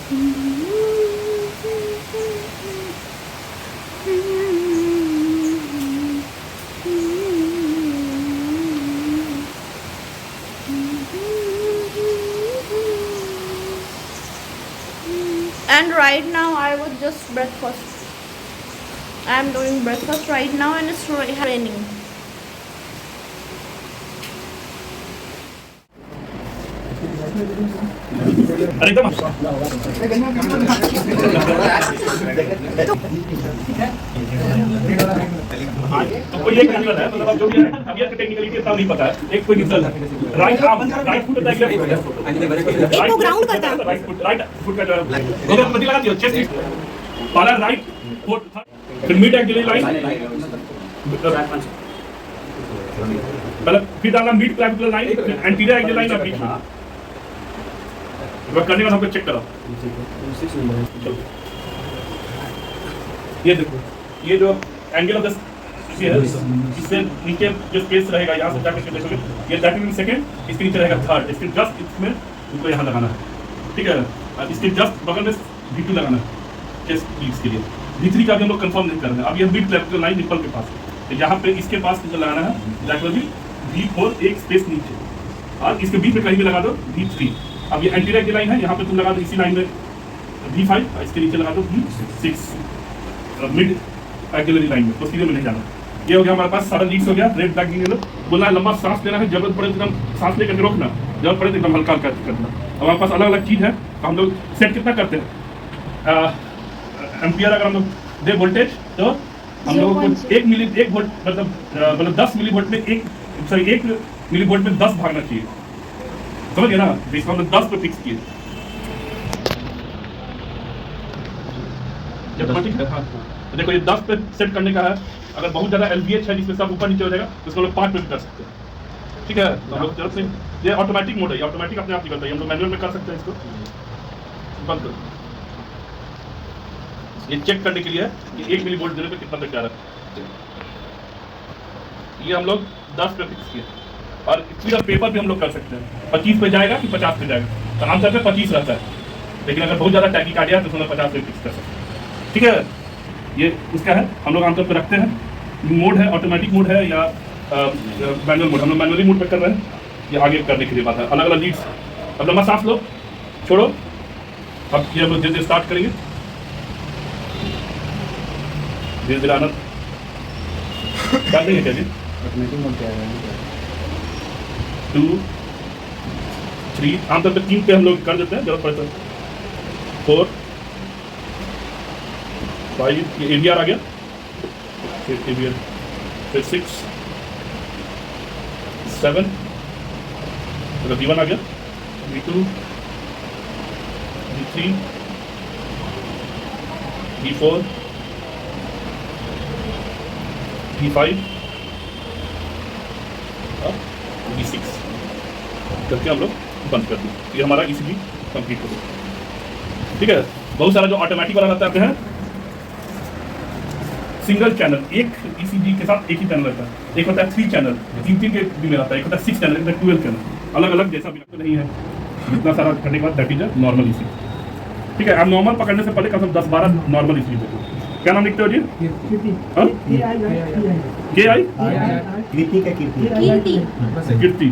And right now I was just breakfast. I am doing breakfast right now and it's raining. एकदम तो ये cancer है, मतलब जो भी है अब ये टेक्निकली कितना नहीं पता है, एक कोई डिफरेंस है। राइट फुट होता है, एक को ग्राउंड करता है। राइट फुट का जो है इधर पति लगा दियो, चेस्ट पहला राइट फुट, फिर मिड एक्सिलरी लाइन, मतलब फिर डालना mid clavicular line, anterior axillary line और बीच में करने का सबको चेक करो। ये देखो, ये जो एंगल ऑफ द है, इससे नीचे जो स्पेस रहेगा यहाँ से जाकर देखोगे, ये 30 सेकंड, इसके नीचे रहेगा थर्ड, इसके जस्ट इसमें उसको यहाँ लगाना है, ठीक है। और इसके जस्ट बगल में V2 लगाना है चेस्ट पीस के लिए। V3 का भी हम लोग कंफर्म नहीं कर रहे हैं। अब ये मिड क्लैविकुलर लाइन निपल के पास है, यहाँ पे इसके पास जो लगाना है दैट विल बी V4, एक स्पेस नीचे, और इसके बीच में कहीं भी लगा दो V3। अब ये एंटीरियर की लाइन है, यहाँ पे तुम लगा दो इसी लाइन में V5, इसके नीचे लगा दो V6, मिड एक्सिलरी लाइन में, तो सीधे में नहीं जाना। ये हो गया हमारे पास सारा लीड्स हो गया। रेड ब्लैक ग्रीन बोलना है, लंबा सांस लेना है, जरूरत पड़े तो एकदम सांस लेकर रोकना, जरूरत पड़े तो एकदम हल्का हल्का करना। हमारे पास अलग अलग चीज़ है, तो हम लोग सेट कितना करते हैं एम्पियर, अगर हम लोग दे वोल्टेज तो हम लोगों को 1 वोल्ट मतलब 10 मिली वोल्ट में 1 मिली वोल्ट में 10 भागना चाहिए, समझ गए ना। इसको हमने 10 पे फिक्स किए। ठीक है, हाँ। तो देखो ये 10 पे सेट करने का है। अगर बहुत ज़्यादा LVH है जिसमें सब ऊपर नीचे हो जाएगा तो इसको हम लोग 5 पे भी कर सकते हैं, ठीक है। तो हम लोग जरूरत नहीं, ये ऑटोमेटिक मोड है, ये ऑटोमेटिक अपने आप निकलता है, हम लोग मैनुअल में कर सकते हैं। इसको बंद करो, ये चेक करने के लिए है कि 1 मिली वोल्ट देने पे कितना तक जा रहा है। ये हम लोग 10 पे फिक्स किए, और पूरा पेपर भी हम लोग कर सकते हैं 25 पे जाएगा कि 50 पे जाएगा। तो आमतौर पे 25 रहता है, लेकिन अगर बहुत ज़्यादा टैकीकार्डिया है तो उसमें 50 पे फिक्स कर सकते हैं, ठीक है। ये उसका है, हम लोग आमतौर पे रखते हैं। मोड है, ऑटोमेटिक मोड है या मैनुअल मोड, हम लोग मैनुअली मोड पे कर रहे हैं। ये आगे करने के लिए बात है, अलग अलग लीड्स। अब लंबा सांस लो, छोड़ो। अब ये हम लोग धीरे धीरे स्टार्ट करेंगे, धीरे धीरे आनंद कर देंगे। क्या जी ऑटोमेटिक मोड क्या है? 2 3 आमतौर पर 3 पे हम लोग कर देते हैं, जरूरत पड़ता है 4 5, ये AVR आ गया, फिर AVR, फिर 6 7, मतलब V1 आ गया, V2 V3 V4 V5 और V6 करके हम लोग बंद कर दें। ये हमारा ECG कंप्लीट हो गया, ठीक है। बहुत सारा जो ऑटोमेटिक वाला रहता है सिंगल चैनल, एक ECG के साथ एक ही चैनल रहता है। एक होता है 3 चैनल, 3 के भी में रहता है। एक होता है 6 चैनल, एक होता है 12 चैनल, अलग अलग, जैसा भी तो नहीं है। इतना सारा करने के बाद that is a normal ECG, ठीक है। आप नॉर्मल पकड़ने से पहले कम से कम 10-12 नॉर्मल ECG देखो। क्या नाम लिखते हो जी? KI कीर्ति।